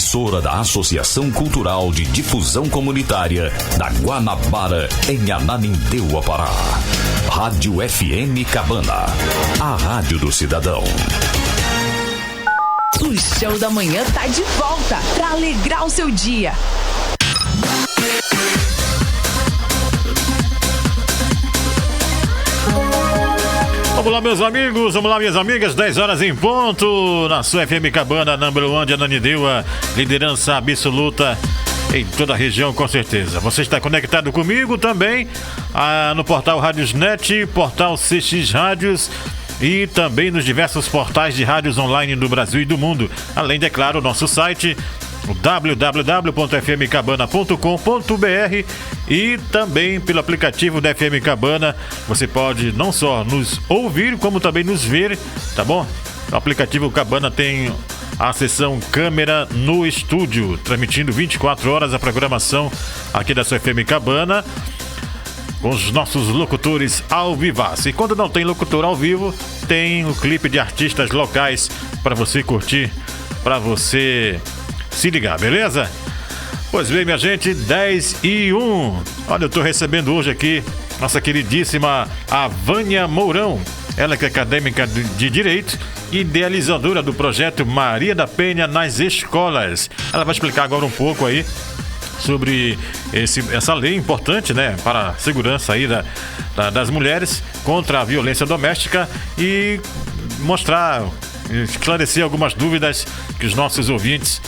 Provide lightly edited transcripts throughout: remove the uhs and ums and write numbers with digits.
emissora da Associação Cultural de Difusão Comunitária da Guanabara, em Ananindeua, Pará. Rádio FM Cabana, a rádio do cidadão. O Show da Manhã tá de volta para alegrar o seu dia. Vamos lá, meus amigos, vamos lá, minhas amigas, 10 horas em ponto, na sua FM Cabana, number one de Ananindeua, liderança absoluta em toda a região, com certeza. Você está conectado comigo também no portal Rádiosnet, portal CX Rádios e também nos diversos portais de rádios online do Brasil e do mundo. Além de, é claro, o nosso site, o www.fmcabana.com.br, e também pelo aplicativo da FM Cabana. Você pode não só nos ouvir, como também nos ver, tá bom? O aplicativo Cabana tem a seção câmera no estúdio, transmitindo 24 horas a programação aqui da sua FM Cabana, com os nossos locutores ao vivaço. E quando não tem locutor ao vivo, tem o clipe de artistas locais para você curtir, para você se ligar, beleza? Pois bem, minha gente, 10:01. Olha, eu estou recebendo hoje aqui nossa queridíssima Vânia Mourão. Ela que é acadêmica de Direito e idealizadora do projeto Maria da Penha nas escolas. Ela vai explicar agora um pouco aí sobre essa lei importante, né, para a segurança aí das mulheres contra a violência doméstica e esclarecer algumas dúvidas que os nossos ouvintes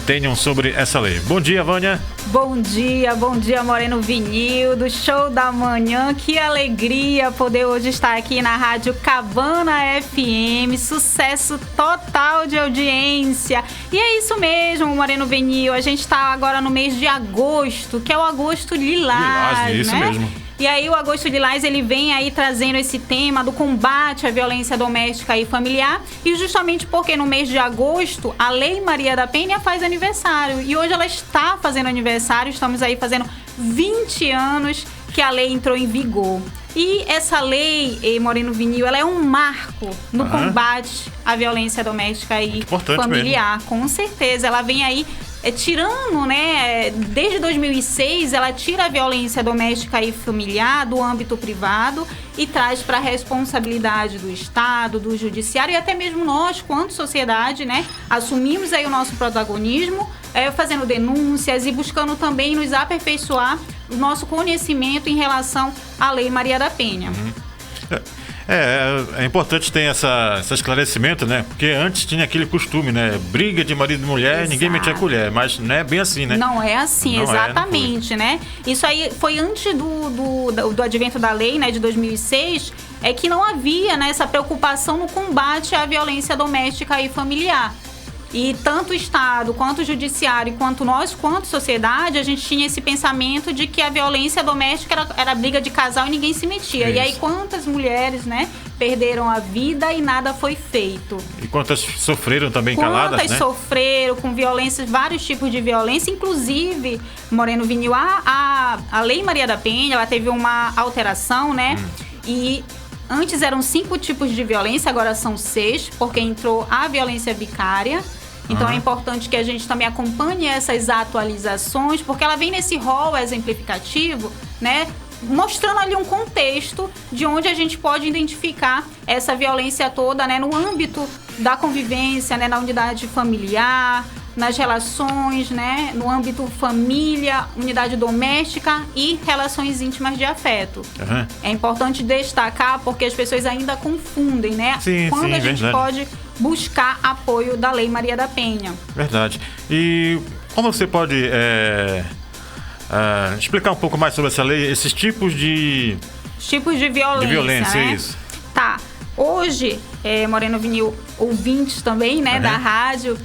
tenham sobre essa lei. Bom dia, Vânia. Bom dia, Moreno Vinil, do Show da Manhã. Que alegria poder hoje estar aqui na Rádio Cabana FM. Sucesso total de audiência. E é isso mesmo, Moreno Vinil. A gente está agora no mês de agosto, que é o agosto lilás, isso, né? Mesmo. E aí o Agosto Lilás, ele vem aí trazendo esse tema do combate à violência doméstica e familiar, e justamente porque no mês de agosto a Lei Maria da Penha faz aniversário, e hoje ela está fazendo aniversário, estamos aí fazendo 20 anos que a lei entrou em vigor. E essa lei, Moreno Vinil, ela é um marco no combate à violência doméstica e familiar, mesmo. Com certeza, ela vem aí tirando, né, desde 2006, ela tira a violência doméstica e familiar do âmbito privado e traz para a responsabilidade do Estado, do Judiciário e até mesmo nós, quanto sociedade, né, assumimos aí o nosso protagonismo, fazendo denúncias e buscando também nos aperfeiçoar o nosso conhecimento em relação à Lei Maria da Penha. É importante ter esse esclarecimento, né? Porque antes tinha aquele costume, né? Briga de marido e mulher, exato. Ninguém metia a colher, mas não é bem assim, né? Não é assim, não exatamente, né? Isso aí foi antes do advento da lei, né, de 2006, é que não havia, né, essa preocupação no combate à violência doméstica e familiar. E tanto o Estado, quanto o Judiciário, quanto nós, quanto sociedade, a gente tinha esse pensamento de que a violência doméstica era briga de casal e ninguém se metia. Isso. E aí quantas mulheres, né, perderam a vida e nada foi feito. E quantas sofreram também caladas, né? Quantas sofreram com violência, vários tipos de violência, inclusive, Moreno Vinil, a Lei Maria da Penha, ela teve uma alteração, né? E antes eram 5 tipos de violência, agora são 6, porque entrou a violência vicária. Então é importante que a gente também acompanhe essas atualizações, porque ela vem nesse rol exemplificativo, né, mostrando ali um contexto de onde a gente pode identificar essa violência toda, né, no âmbito da convivência, né, na unidade familiar, nas relações, né, no âmbito família, unidade doméstica e relações íntimas de afeto. É importante destacar porque as pessoas ainda confundem, né? Quando a gente pode buscar apoio da Lei Maria da Penha. Verdade. E como você pode explicar um pouco mais sobre essa lei, esses tipos de violência? De violência, né? Isso. Tá. Hoje, Moreno Vinil, ouvintes também, né, da rádio,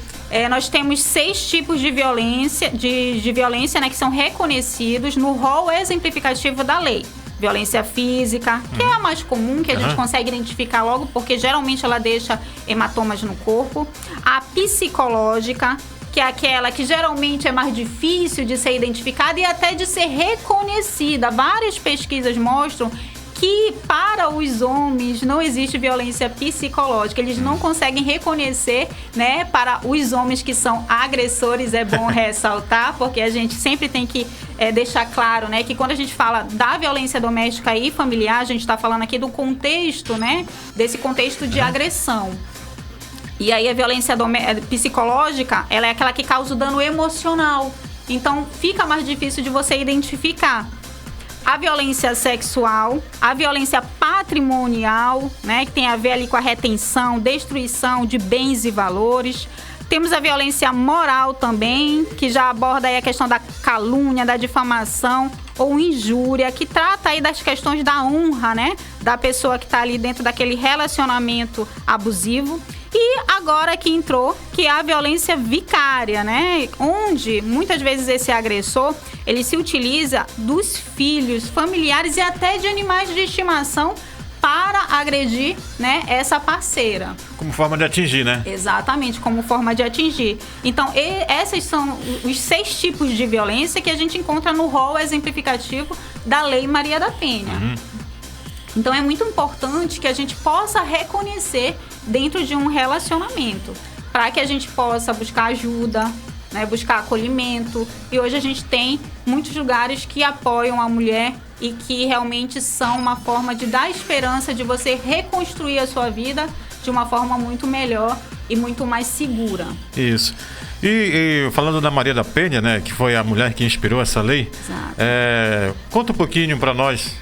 nós temos 6 tipos de violência, de violência, né, que são reconhecidos no rol exemplificativo da lei. Violência física, que é a mais comum, que a gente consegue identificar logo, porque geralmente ela deixa hematomas no corpo. A psicológica, que é aquela que geralmente é mais difícil de ser identificada e até de ser reconhecida. Várias pesquisas mostram que para os homens não existe violência psicológica. Eles não conseguem reconhecer, né? Para os homens que são agressores, é bom ressaltar, porque a gente sempre tem que deixar claro, né? Que quando a gente fala da violência doméstica e familiar, a gente está falando aqui do contexto, né? Desse contexto de agressão. E aí a violência psicológica, ela é aquela que causa o dano emocional. Então fica mais difícil de você identificar. A violência sexual, a violência patrimonial, né, que tem a ver ali com a retenção, destruição de bens e valores. Temos a violência moral também, que já aborda aí a questão da calúnia, da difamação ou injúria, que trata aí das questões da honra, né, da pessoa que está ali dentro daquele relacionamento abusivo. E agora que entrou, que é a violência vicária, né? Onde muitas vezes esse agressor, ele se utiliza dos filhos, familiares e até de animais de estimação para agredir, né, essa parceira. Como forma de atingir, né? Exatamente, como forma de atingir. Então, esses são os 6 tipos de violência que a gente encontra no rol exemplificativo da Lei Maria da Penha. Então é muito importante que a gente possa reconhecer dentro de um relacionamento, para que a gente possa buscar ajuda, né, buscar acolhimento. E hoje a gente tem muitos lugares que apoiam a mulher e que realmente são uma forma de dar esperança de você reconstruir a sua vida de uma forma muito melhor e muito mais segura. Isso. E falando da Maria da Penha, né, que foi a mulher que inspirou essa lei, conta um pouquinho para nós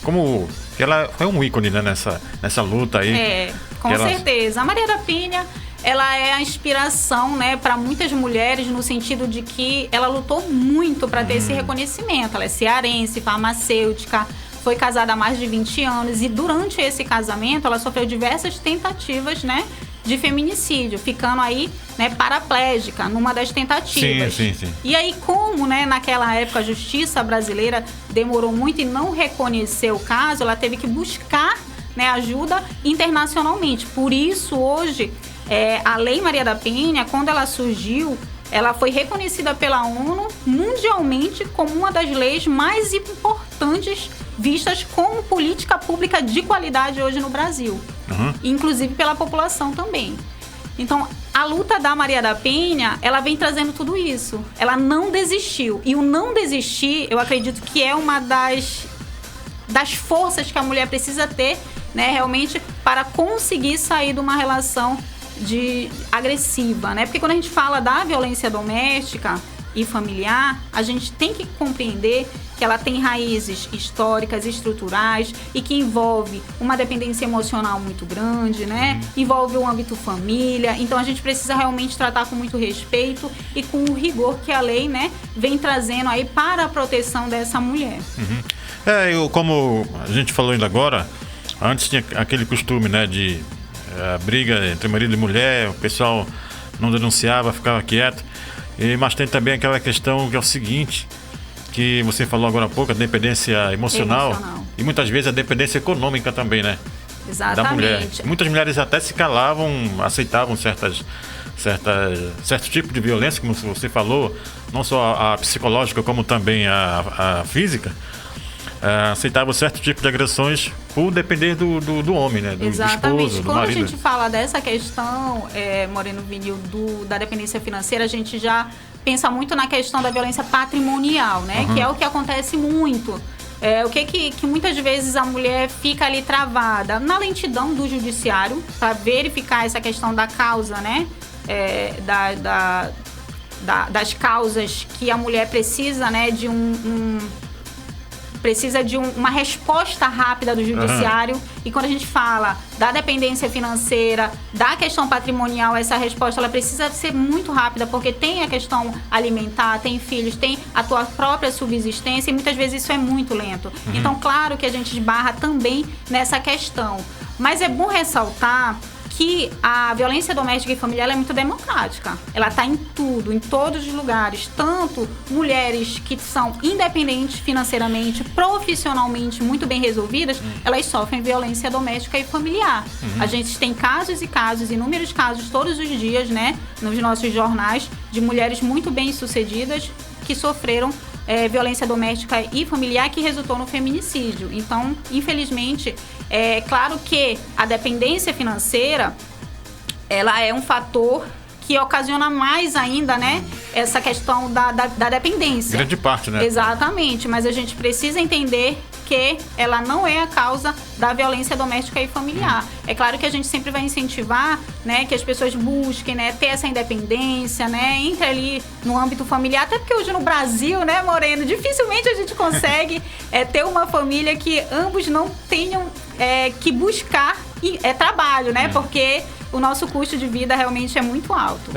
como ela foi um ícone, né, nessa luta aí. Com certeza. A Maria da Penha, ela é a inspiração, né, para muitas mulheres, no sentido de que ela lutou muito para ter esse reconhecimento. Ela é cearense, farmacêutica, foi casada há mais de 20 anos e durante esse casamento ela sofreu diversas tentativas, né, de feminicídio, ficando aí, né, paraplégica numa das tentativas. Sim. E aí, como, né, naquela época a justiça brasileira demorou muito e não reconheceu o caso, ela teve que buscar, né, ajuda internacionalmente. Por isso, hoje, a Lei Maria da Penha, quando ela surgiu, ela foi reconhecida pela ONU mundialmente como uma das leis mais importantes vistas como política pública de qualidade hoje no Brasil. Inclusive pela população também. Então, a luta da Maria da Penha, ela vem trazendo tudo isso. Ela não desistiu. E o não desistir, eu acredito que é uma das forças que a mulher precisa ter, né, realmente, para conseguir sair de uma relação agressiva, né? Porque quando a gente fala da violência doméstica e familiar, a gente tem que compreender que ela tem raízes históricas, estruturais e que envolve uma dependência emocional muito grande, né? Envolve o âmbito família. Então a gente precisa realmente tratar com muito respeito e com o rigor que a lei, né, vem trazendo aí para a proteção dessa mulher. Como a gente falou ainda agora, antes tinha aquele costume, né, de briga entre marido e mulher, o pessoal não denunciava, ficava quieto. Mas tem também aquela questão que é o seguinte, que você falou agora há pouco, a dependência emocional. E muitas vezes a dependência econômica também, né? Exatamente. Da mulher. Muitas mulheres até se calavam, aceitavam certo tipo de violência, como você falou, não só a psicológica, como também a física. Aceitava certo tipo de agressões por depender do homem, né? Do esposo, do marido. Quando a gente fala dessa questão, Moreno Vinil, da dependência financeira, a gente já pensa muito na questão da violência patrimonial, né? Que é o que acontece muito. O que muitas vezes a mulher fica ali travada na lentidão do judiciário para verificar essa questão da causa, né? Das causas que a mulher precisa, né? Precisa de uma resposta rápida do judiciário. E quando a gente fala da dependência financeira, da questão patrimonial, essa resposta ela precisa ser muito rápida, porque tem a questão alimentar, tem filhos, tem a tua própria subsistência e muitas vezes isso é muito lento. Então, claro que a gente esbarra também nessa questão. Mas é bom ressaltar que a violência doméstica e familiar é muito democrática. Ela está em tudo, em todos os lugares. Tanto mulheres que são independentes financeiramente, profissionalmente muito bem resolvidas, elas sofrem violência doméstica e familiar. A gente tem casos e casos, inúmeros casos todos os dias, né, nos nossos jornais, de mulheres muito bem-sucedidas que sofreram violência doméstica e familiar que resultou no feminicídio. Então, infelizmente, é claro que a dependência financeira, ela é um fator que ocasiona mais ainda, né, essa questão da dependência. Grande parte, né? Exatamente, mas a gente precisa entender que ela não é a causa da violência doméstica e familiar. É claro que a gente sempre vai incentivar, né, que as pessoas busquem, né, ter essa independência, né, entre ali no âmbito familiar, até porque hoje no Brasil, né, Moreno, dificilmente a gente consegue ter uma família que ambos não tenham que buscar trabalho, né, porque o nosso custo de vida realmente é muito alto.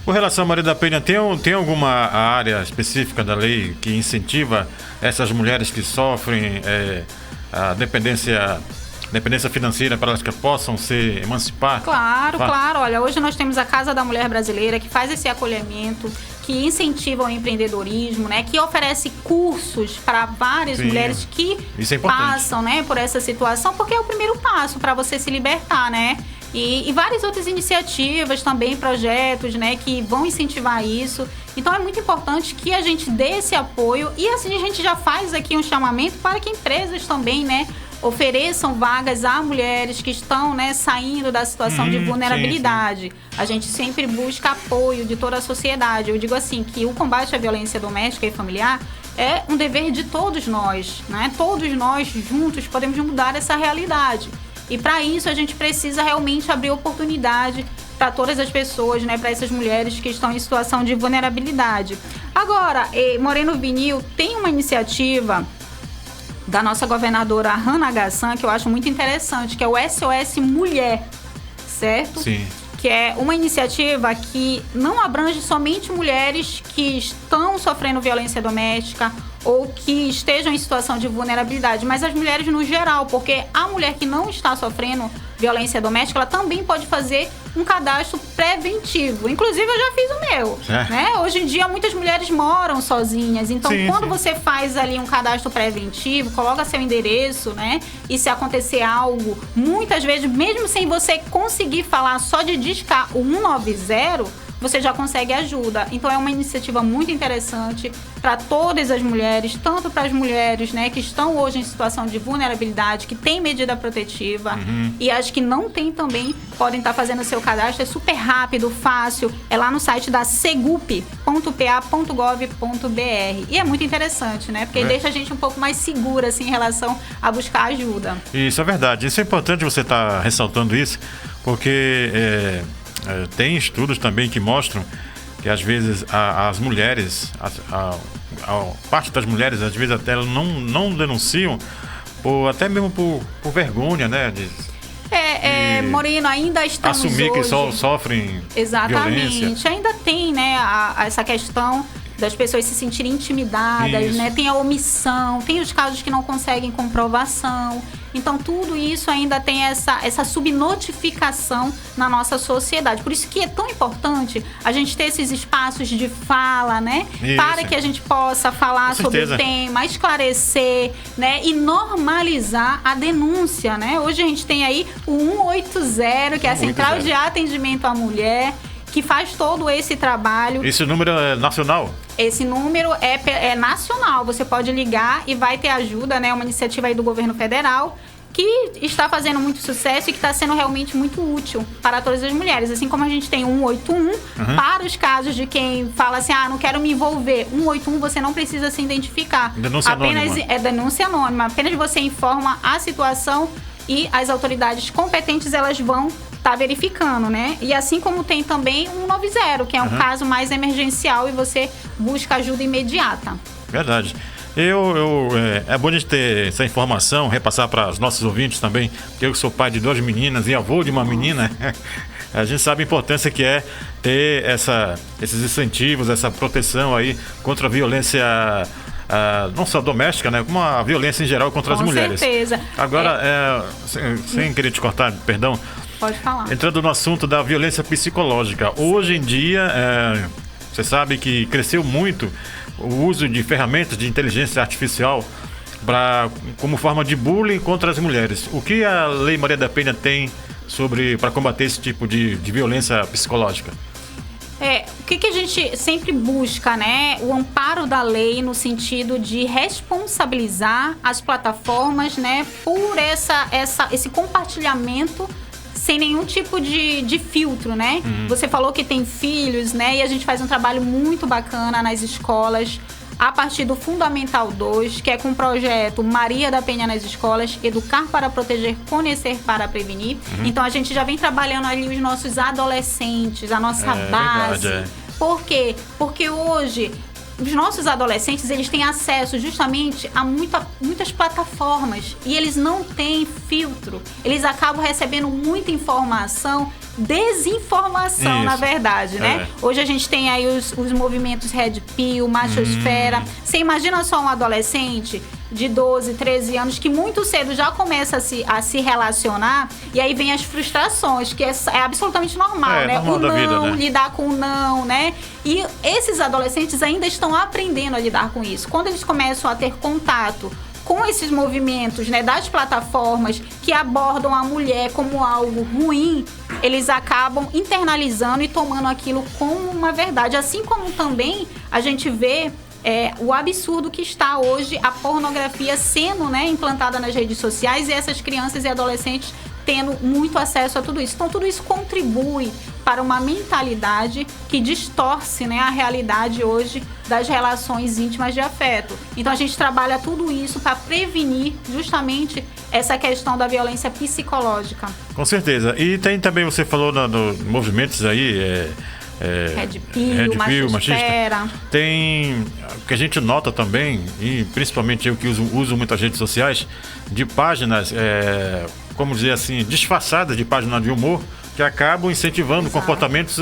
Com relação a Maria da Penha, tem alguma área específica da lei que incentiva essas mulheres que sofrem a dependência financeira para elas que possam se emancipar? Claro. Olha, hoje nós temos a Casa da Mulher Brasileira, que faz esse acolhimento, que incentiva o empreendedorismo, né, que oferece cursos para várias mulheres que passam, né, por essa situação, porque é o primeiro passo para você se libertar, né? E várias outras iniciativas também, projetos, né, que vão incentivar isso. Então é muito importante que a gente dê esse apoio e assim a gente já faz aqui um chamamento para que empresas também, né, ofereçam vagas a mulheres que estão, né, saindo da situação de vulnerabilidade. Sim. A gente sempre busca apoio de toda a sociedade. Eu digo assim, que o combate à violência doméstica e familiar é um dever de todos nós, né? Todos nós juntos podemos mudar essa realidade. E para isso a gente precisa realmente abrir oportunidade para todas as pessoas, né, para essas mulheres que estão em situação de vulnerabilidade. Agora, Moreno Vinil tem uma iniciativa da nossa governadora Hannah Gassan, que eu acho muito interessante, que é o SOS Mulher, certo? Sim. Que é uma iniciativa que não abrange somente mulheres que estão sofrendo violência doméstica ou que estejam em situação de vulnerabilidade, mas as mulheres no geral, porque a mulher que não está sofrendo violência doméstica, ela também pode fazer um cadastro preventivo. Inclusive, eu já fiz o meu. Né? Hoje em dia, muitas mulheres moram sozinhas. Então, quando você faz ali um cadastro preventivo, coloca seu endereço, né? E se acontecer algo, muitas vezes, mesmo sem você conseguir falar, só de discar o 190, você já consegue ajuda. Então é uma iniciativa muito interessante para todas as mulheres, tanto para as mulheres, né, que estão hoje em situação de vulnerabilidade, que tem medida protetiva, e as que não têm também podem estar fazendo o seu cadastro. É super rápido, fácil, é lá no site da segup.pa.gov.br. E é muito interessante, né, porque deixa a gente um pouco mais segura assim, em relação a buscar ajuda. Isso é verdade, isso é importante você estar ressaltando isso, porque tem estudos também que mostram que às vezes as mulheres, a parte das mulheres, às vezes até elas não denunciam, até mesmo por vergonha, né? Moreno, ainda estamos assumir hoje... que sofrem Exatamente. Violência. Ainda tem, né, essa questão das pessoas se sentirem intimidadas, né? Tem a omissão, tem os casos que não conseguem comprovação. Então, tudo isso ainda tem essa subnotificação na nossa sociedade. Por isso que é tão importante a gente ter esses espaços de fala, né? Isso. Para que a gente possa falar sobre o tema, esclarecer, né? E normalizar a denúncia, né? Hoje a gente tem aí o 180, que é a Central de Atendimento à Mulher, que faz todo esse trabalho. Esse número é nacional? Esse número é nacional. Você pode ligar e vai ter ajuda, né? Uma iniciativa aí do governo federal que está fazendo muito sucesso e que está sendo realmente muito útil para todas as mulheres. Assim como a gente tem 181 para os casos de quem fala assim, não quero me envolver. 181 você não precisa se identificar. Denúncia anônima. É denúncia anônima. Apenas você informa a situação e as autoridades competentes, elas vão tá verificando, né? E assim como tem também 190, que é um caso mais emergencial e você busca ajuda imediata. Verdade. É bom a gente ter essa informação, repassar para os nossos ouvintes também, porque eu sou pai de 2 meninas e avô de uma menina. A gente sabe a importância que é ter esses incentivos, essa proteção aí contra a violência, não só doméstica, né, como a violência em geral contra as mulheres. Com certeza. Agora, sem querer te cortar, perdão, pode falar. Entrando no assunto da violência psicológica. Hoje em dia, você sabe que cresceu muito o uso de ferramentas de inteligência artificial como forma de bullying contra as mulheres. O que a Lei Maria da Penha tem para combater esse tipo de violência psicológica? O que a gente sempre busca, né? O amparo da lei no sentido de responsabilizar as plataformas, né? Por esse compartilhamento sem nenhum tipo de filtro, né? Você falou que tem filhos, né? E a gente faz um trabalho muito bacana nas escolas, a partir do Fundamental 2, que é com o projeto Maria da Penha nas escolas, Educar para Proteger, Conhecer para Prevenir. Então, a gente já vem trabalhando ali os nossos adolescentes, a nossa base. Verdade, Por quê? Porque hoje os nossos adolescentes, eles têm acesso justamente a muitas plataformas e eles não têm filtro. Eles acabam recebendo muita informação, desinformação, Isso. na verdade, né? Hoje a gente tem aí os movimentos Red Pill, Machosfera. Você imagina só um adolescente de 12, 13 anos que muito cedo já começa a se relacionar e aí vem as frustrações, que é absolutamente normal, né? Normal O da não, vida, né? lidar com o não, né? E esses adolescentes ainda estão aprendendo a lidar com isso. Quando eles começam a ter contato com esses movimentos, né, das plataformas que abordam a mulher como algo ruim, eles acabam internalizando e tomando aquilo como uma verdade. Assim como também a gente vê o absurdo que está hoje a pornografia sendo, né, implantada nas redes sociais e essas crianças e adolescentes tendo muito acesso a tudo isso. Então, tudo isso contribui para uma mentalidade que distorce, né, a realidade hoje das relações íntimas de afeto. Então, a gente trabalha tudo isso para prevenir justamente essa questão da violência psicológica. Com certeza. E tem também, você falou nos movimentos aí... Red Pill, Machosfera. Tem o que a gente nota também, e principalmente eu que uso muitas redes sociais, de páginas, como dizer assim, disfarçadas de páginas de humor, que acabam incentivando comportamentos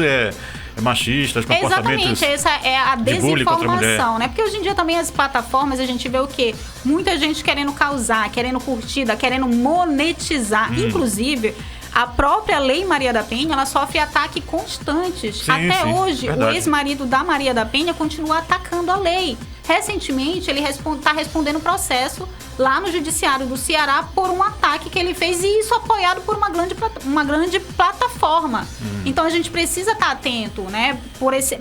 machistas, comportamentos. Exatamente, essa é a de bullying contra a mulher. desinformação, né? Porque hoje em dia também as plataformas a gente vê o quê? Muita gente querendo causar, querendo curtida, querendo monetizar. Inclusive, a própria Lei Maria da Penha, ela sofre ataques constantes. Sim, Até sim, hoje, verdade. o ex-marido da Maria da Penha continua atacando a lei. Recentemente, ele está respondendo processo lá no Judiciário do Ceará por um ataque que ele fez, e isso apoiado por uma grande plataforma. Então, a gente precisa estar atento, né, por esse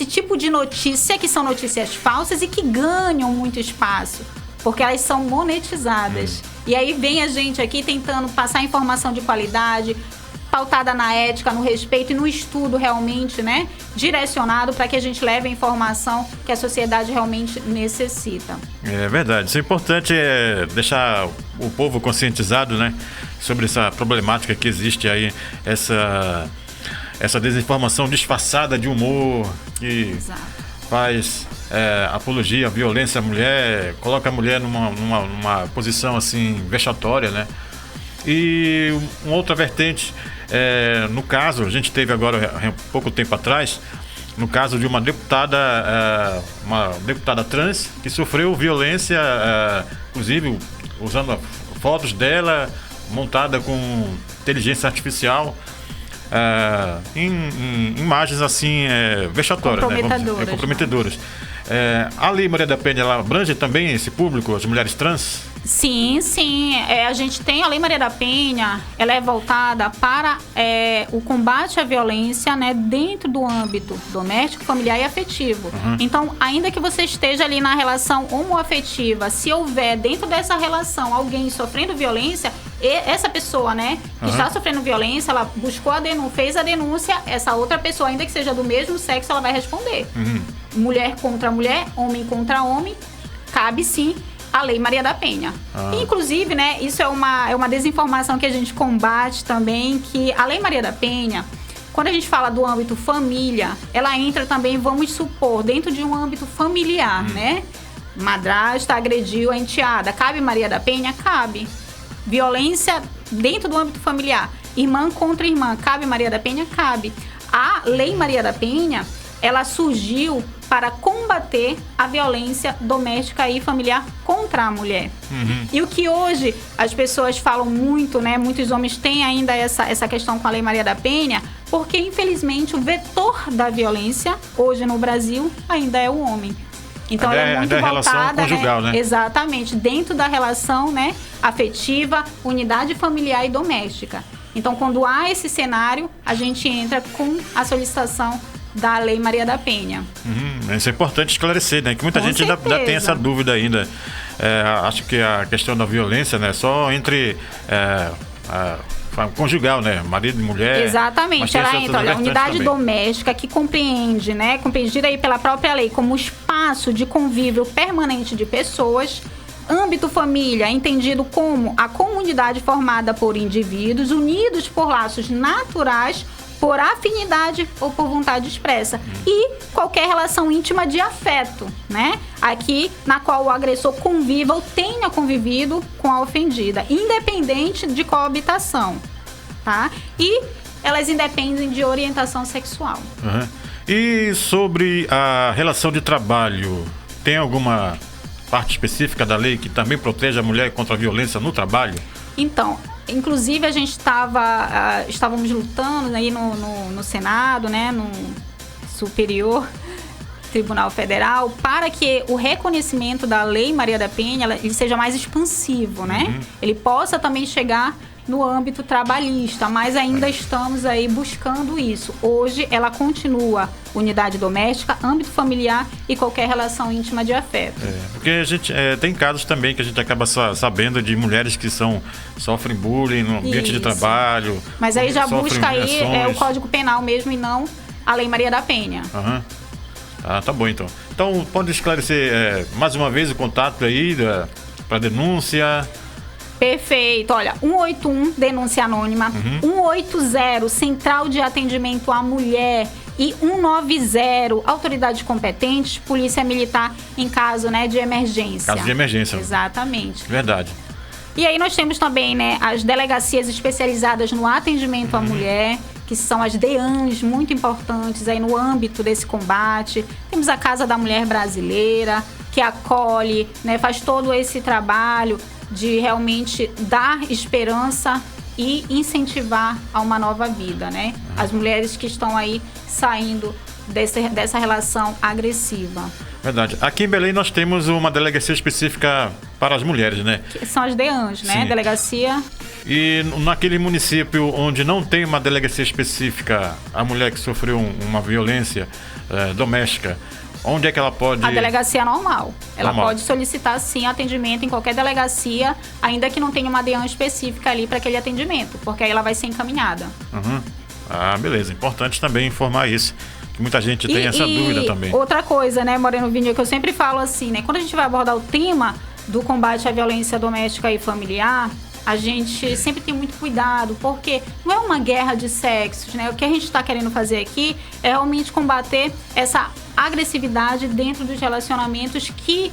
tipo de notícia, que são notícias falsas e que ganham muito espaço, porque elas são monetizadas. E aí vem a gente aqui tentando passar informação de qualidade, pautada na ética, no respeito e no estudo realmente, né, direcionado para que a gente leve a informação que a sociedade realmente necessita. É verdade. Isso é importante, deixar o povo conscientizado, né, sobre essa problemática que existe aí, essa desinformação disfarçada de humor que faz apologia à violência à mulher, coloca a mulher numa posição assim vexatória, né? E uma outra vertente, no caso, a gente teve agora há pouco tempo atrás, no caso de uma deputada trans que sofreu violência, inclusive usando fotos dela montada com inteligência artificial, em imagens assim vexatórias, né? Comprometedoras. A Lei Maria da Penha, ela abrange também esse público, as mulheres trans? Sim, sim. A gente tem a Lei Maria da Penha, ela é voltada para o combate à violência, né, dentro do âmbito doméstico, familiar e afetivo. Então, ainda que você esteja ali na relação homoafetiva, se houver dentro dessa relação alguém sofrendo violência, essa pessoa, né, que está sofrendo violência, ela buscou a denúncia, fez a denúncia, essa outra pessoa, ainda que seja do mesmo sexo, ela vai responder. Mulher contra mulher, homem contra homem, cabe sim a Lei Maria da Penha. Inclusive, né, isso é uma desinformação que a gente combate também, que a Lei Maria da Penha, quando a gente fala do âmbito família, ela entra também, vamos supor, dentro de um âmbito familiar, né? Madrasta agrediu a enteada. Cabe Maria da Penha? Cabe. Violência dentro do âmbito familiar. Irmã contra irmã. Cabe Maria da Penha? Cabe. A Lei Maria da Penha, ela surgiu para combater a violência doméstica e familiar contra a mulher. E o que hoje as pessoas falam muito, né? Muitos homens têm ainda essa questão com a Lei Maria da Penha, porque infelizmente o vetor da violência hoje no Brasil ainda é o homem. Então ela é muito voltada, conjugal, né? Exatamente, dentro da relação, né, afetiva, unidade familiar e doméstica. Então, quando há esse cenário, a gente entra com a solicitação da Lei Maria da Penha. Isso é importante esclarecer, né? Que muita Com gente ainda certeza. tem essa dúvida ainda. Acho que a questão da violência, né? Só entre conjugal, né? Marido e mulher. Exatamente. Ela entra, olha, a unidade também. doméstica que compreende, né? Compreendida aí pela própria lei como espaço de convívio permanente de pessoas. Âmbito família, entendido como a comunidade formada por indivíduos unidos por laços naturais, por afinidade ou por vontade expressa. E qualquer relação íntima de afeto, né? Aqui, na qual o agressor conviva ou tenha convivido com a ofendida, independente de coabitação, tá? E elas independem de orientação sexual. Uhum. E sobre a relação de trabalho, tem alguma parte específica da lei que também protege a mulher contra a violência no trabalho? Então, inclusive a gente estávamos lutando aí no Senado, né, no Superior Tribunal Federal, para que o reconhecimento da Lei Maria da Penha ele seja mais expansivo, né? Ele possa também chegar no âmbito trabalhista, mas ainda estamos aí buscando isso. Hoje ela continua unidade doméstica, âmbito familiar e qualquer relação íntima de afeto. Porque a gente tem casos também que a gente acaba sabendo de mulheres que sofrem bullying no ambiente de trabalho. Mas aí já sofrem busca aí humilhações. o Código Penal mesmo e não a Lei Maria da Penha. Tá bom então. Então pode esclarecer mais uma vez o contato aí para denúncia. Perfeito. Olha, 181, denúncia anônima, 180, Central de Atendimento à Mulher e 190, autoridades competentes, Polícia Militar em caso, né, de emergência. Caso de emergência. Exatamente. Verdade. E aí nós temos também, né, as delegacias especializadas no atendimento à mulher, que são as DEANs, muito importantes aí no âmbito desse combate. Temos a Casa da Mulher Brasileira, que acolhe, né, faz todo esse trabalho de realmente dar esperança e incentivar a uma nova vida, né? As mulheres que estão aí saindo dessa relação agressiva. Verdade. Aqui em Belém nós temos uma delegacia específica para as mulheres, né? Que são as DEANs, né? Sim. Delegacia. E naquele município onde não tem uma delegacia específica, a mulher que sofreu uma violência doméstica, onde é que ela pode... A delegacia normal. Ela Normal. pode solicitar, sim, atendimento em qualquer delegacia, ainda que não tenha uma DEAN específica ali para aquele atendimento, porque aí ela vai ser encaminhada. Beleza. Importante também informar isso, que muita gente tem essa dúvida também. Outra coisa, né, Moreno Vinho, que eu sempre falo assim, né, quando a gente vai abordar o tema do combate à violência doméstica e familiar, a gente sempre tem muito cuidado, porque não é uma guerra de sexos, né? O que a gente está querendo fazer aqui é realmente combater essa agressividade dentro dos relacionamentos que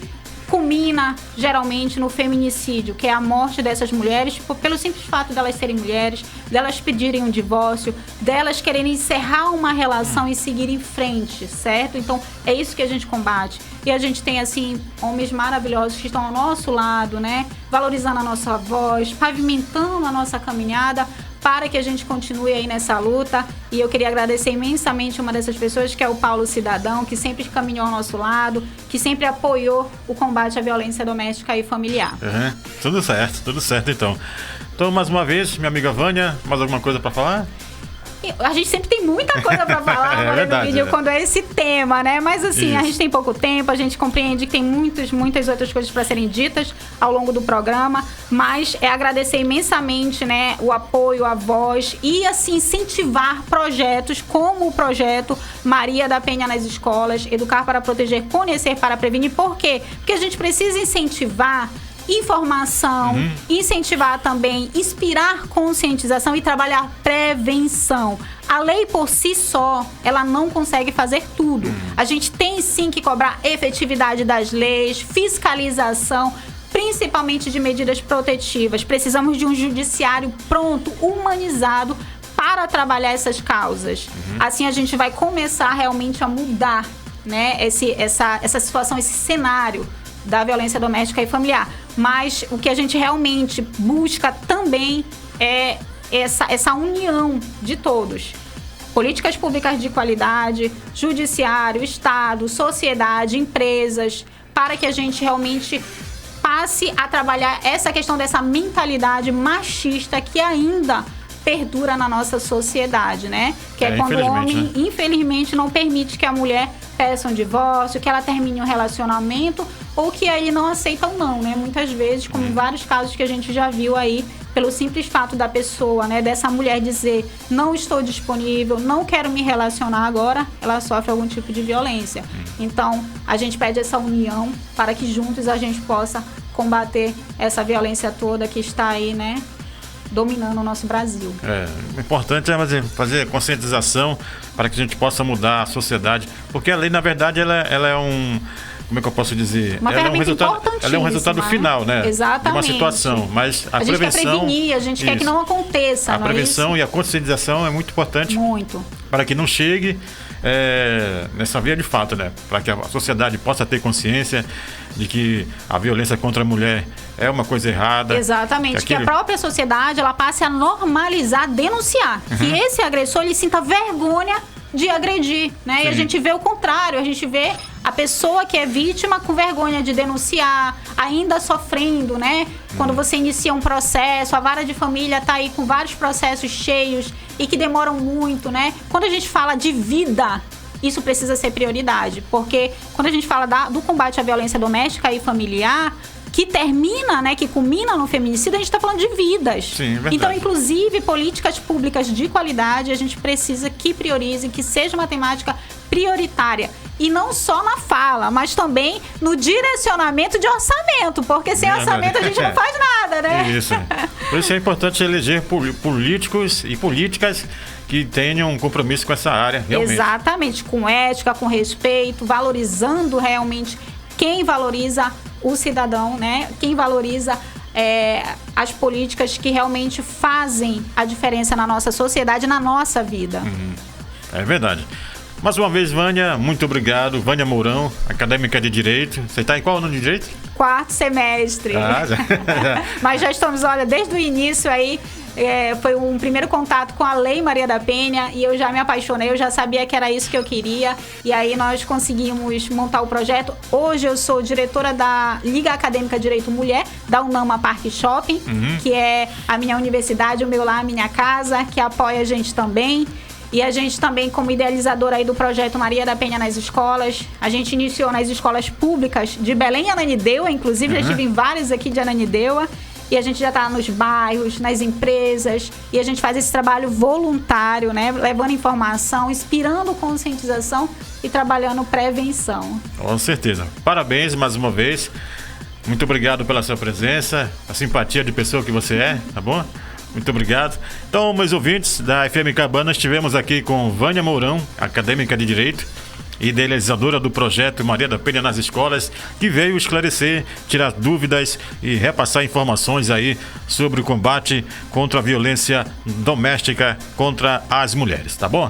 culmina geralmente no feminicídio, que é a morte dessas mulheres, pelo simples fato delas serem mulheres, delas pedirem um divórcio, delas quererem encerrar uma relação e seguir em frente, certo? Então, é isso que a gente combate. E a gente tem, assim, homens maravilhosos que estão ao nosso lado, né? Valorizando a nossa voz, pavimentando a nossa caminhada para que a gente continue aí nessa luta. E eu queria agradecer imensamente uma dessas pessoas, que é o Paulo Cidadão, que sempre caminhou ao nosso lado, que sempre apoiou o combate à violência doméstica e familiar. Tudo certo então. Então, mais uma vez, minha amiga Vânia, mais alguma coisa para falar? A gente sempre tem muita coisa para falar no vídeo quando é esse tema, né? Mas assim, Isso. A gente tem pouco tempo, a gente compreende que tem muitas outras coisas para serem ditas ao longo do programa, mas é agradecer imensamente, né, o apoio, a voz e assim incentivar projetos como o projeto Maria da Penha nas escolas, Educar para Proteger, Conhecer para Prevenir. Por quê? Porque a gente precisa incentivar informação, incentivar também, inspirar conscientização e trabalhar prevenção. A lei por si só, ela não consegue fazer tudo. A gente tem sim que cobrar efetividade das leis, fiscalização, principalmente de medidas protetivas. Precisamos de um judiciário pronto, humanizado, para trabalhar essas causas. Assim a gente vai começar realmente a mudar, né, essa situação, esse cenário da violência doméstica e familiar. Mas o que a gente realmente busca também é essa união de todos. Políticas públicas de qualidade, judiciário, Estado, sociedade, empresas, para que a gente realmente passe a trabalhar essa questão dessa mentalidade machista que ainda perdura na nossa sociedade, né? Que é quando o homem, né? infelizmente, não permite que a mulher peça um divórcio, que ela termine um relacionamento ou que ele não aceita ou não, né? Muitas vezes, como em vários casos que a gente já viu aí, pelo simples fato da pessoa, né, dessa mulher dizer não estou disponível, não quero me relacionar agora, ela sofre algum tipo de violência. Então, a gente pede essa união para que juntos a gente possa combater essa violência toda que está aí, né, dominando o nosso Brasil. O importante é fazer conscientização para que a gente possa mudar a sociedade, porque a lei, na verdade, ela é um... Como é que eu posso dizer? Uma ferramenta importantíssima. Ela é um resultado final, né? Exatamente. De uma situação. Mas a prevenção... gente quer prevenir, a gente quer que não aconteça, A prevenção e a conscientização é muito importante. Muito. Para que não chegue nessa via de fato, né? Para que a sociedade possa ter consciência de que a violência contra a mulher é uma coisa errada. Exatamente. Que a própria sociedade ela passe a normalizar, denunciar. Que esse agressor ele sinta vergonha de agredir, né? Sim. E a gente vê o contrário, a gente vê a pessoa que é vítima com vergonha de denunciar, ainda sofrendo, né? Quando você inicia um processo, a vara de família tá aí com vários processos cheios e que demoram muito, né? Quando a gente fala de vida, isso precisa ser prioridade, porque quando a gente fala do combate à violência doméstica e familiar, que termina, né, que culmina no feminicídio, a gente está falando de vidas. Sim, é verdade. Então, inclusive, políticas públicas de qualidade, a gente precisa que priorizem, que seja uma temática prioritária. E não só na fala, mas também no direcionamento de orçamento, porque sem orçamento a gente não faz nada, né? Isso. Por isso é importante eleger políticos e políticas que tenham um compromisso com essa área, realmente. Exatamente, com ética, com respeito, valorizando realmente quem valoriza o cidadão, né? Quem valoriza as políticas que realmente fazem a diferença na nossa sociedade, na nossa vida. É verdade. Mais uma vez, Vânia, muito obrigado. Vânia Mourão, acadêmica de Direito. Você está em qual ano de Direito? 4º semestre. Já. Mas já estamos, olha, desde o início aí, foi um primeiro contato com a Lei Maria da Penha e eu já me apaixonei, eu já sabia que era isso que eu queria e aí nós conseguimos montar o projeto. Hoje eu sou diretora da Liga Acadêmica Direito Mulher, da Unama Parque Shopping, que é a minha universidade, o meu lar, a minha casa, que apoia a gente também. E a gente também, como idealizadora aí do projeto Maria da Penha nas escolas, a gente iniciou nas escolas públicas de Belém e Ananindeua, inclusive já estive em várias aqui de Ananindeua, e a gente já está nos bairros, nas empresas, e a gente faz esse trabalho voluntário, né, levando informação, inspirando conscientização e trabalhando prevenção. Com certeza. Parabéns mais uma vez. Muito obrigado pela sua presença, a simpatia de pessoa que você é, tá bom? Muito obrigado. Então, meus ouvintes da FM Cabana, estivemos aqui com Vânia Mourão, acadêmica de Direito, idealizadora do projeto Maria da Penha nas escolas, que veio esclarecer, tirar dúvidas e repassar informações aí sobre o combate contra a violência doméstica contra as mulheres, tá bom?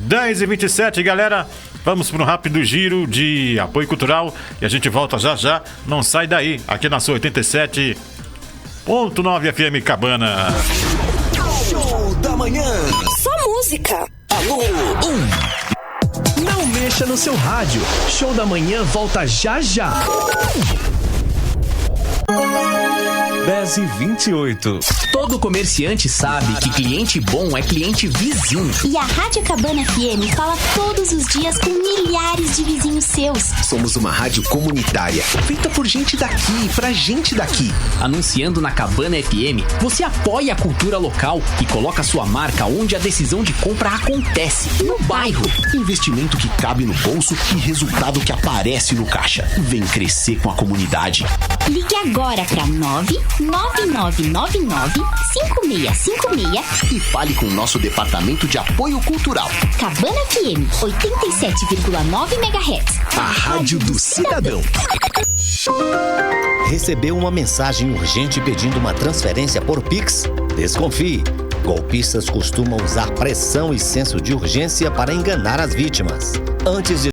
10h27, galera. Vamos para um rápido giro de apoio cultural e a gente volta já já. Não sai daí, aqui na sua 87.9 FM Cabana. Show da manhã. Só música. Alô, Não mexa no seu rádio. Show da manhã volta já já. 10h28. Todo comerciante sabe que cliente bom é cliente vizinho. E a Rádio Cabana FM fala todos os dias com milhares de vizinhos seus. Somos uma rádio comunitária, feita por gente daqui, pra gente daqui. Anunciando na Cabana FM, você apoia a cultura local e coloca sua marca onde a decisão de compra acontece, no bairro. Investimento que cabe no bolso e resultado que aparece no caixa. Vem crescer com a comunidade. Ligue agora para 999995656 E fale com o nosso departamento de apoio cultural. Cabana FM 87,9 MHz. A rádio do cidadão. Recebeu uma mensagem urgente pedindo uma transferência por Pix? Desconfie. Golpistas costumam usar pressão e senso de urgência para enganar as vítimas. Antes de